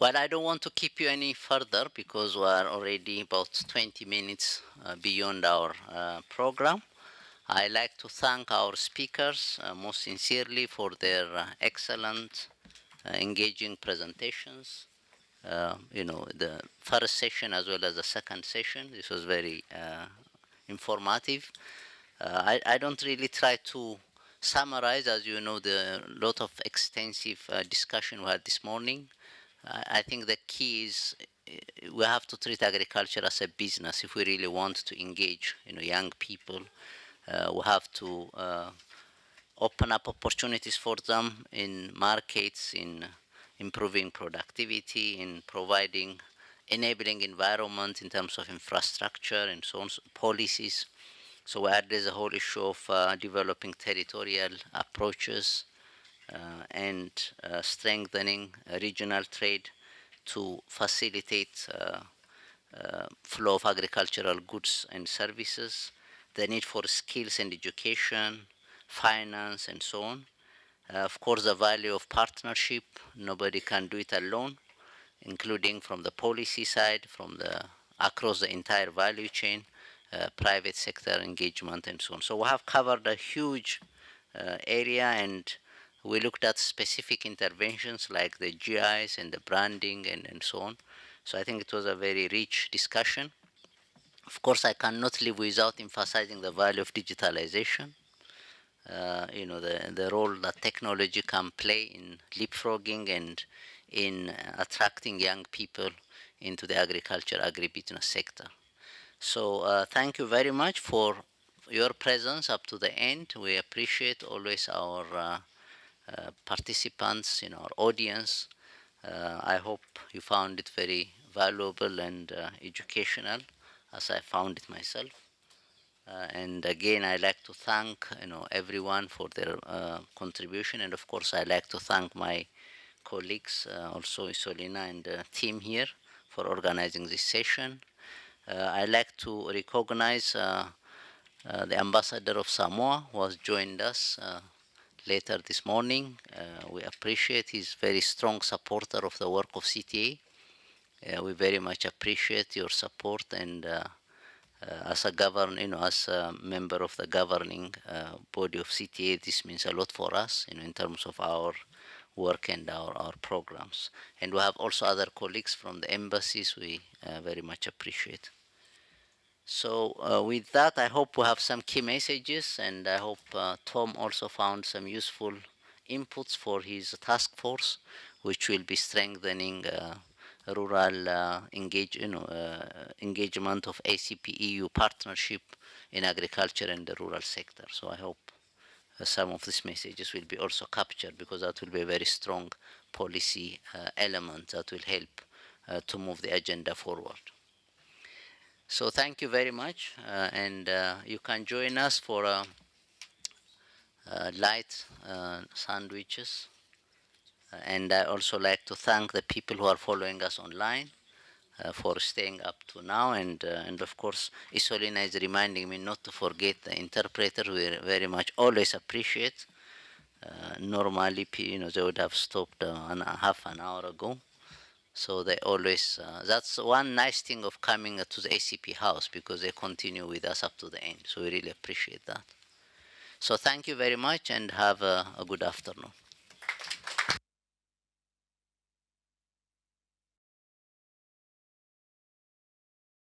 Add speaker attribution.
Speaker 1: Well, I don't want to keep you any further because we are already about 20 minutes beyond our program. I like to thank our speakers most sincerely for their excellent, engaging presentations. The first session as well as the second session, this was very informative. I don't really try to summarize, as you know, the lot of extensive discussion we had this morning. I think the key is we have to treat agriculture as a business if we really want to engage, young people. We have to open up opportunities for them in markets, in improving productivity, in providing enabling environment in terms of infrastructure and so on, policies. So there's a whole issue of developing territorial approaches and strengthening regional trade to facilitate flow of agricultural goods and services, the need for skills and education, finance, and so on. Of course, the value of partnership. Nobody can do it alone, including from the policy side, across the entire value chain, private sector engagement, and so on. So we have covered a huge area, and we looked at specific interventions like the GIs and the branding and so on. So I think it was a very rich discussion. Of course, I cannot live without emphasizing the value of digitalization. The role that technology can play in leapfrogging and in attracting young people into the agribusiness sector. So thank you very much for your presence up to the end. We appreciate always our participants in our audience. I hope you found it very valuable and educational, as I found it myself. And again, I like to thank everyone for their contribution, and of course, I like to thank my colleagues, also Isolina and the team here, for organizing this session. I like to recognize the ambassador of Samoa, who has joined us later this morning. We appreciate his very strong supporter of the work of CTA. We very much appreciate your support, and as a member of the governing body of CTA, this means a lot for us, in terms of our work and our programs. And we have also other colleagues from the embassies we very much appreciate. So with that, I hope we have some key messages, and I hope Tom also found some useful inputs for his task force, which will be strengthening rural engagement of ACP EU partnership in agriculture and the rural sector. So I hope some of these messages will be also captured, because that will be a very strong policy element that will help to move the agenda forward. So thank you very much, and you can join us for light sandwiches. And I also like to thank the people who are following us online for staying up to now, and of course, Isolina is reminding me not to forget the interpreter. We very much always appreciate. Normally, they would have stopped half an hour ago. So they always, that's one nice thing of coming to the ACP house, because they continue with us up to the end. So we really appreciate that. So thank you very much, and have a good afternoon.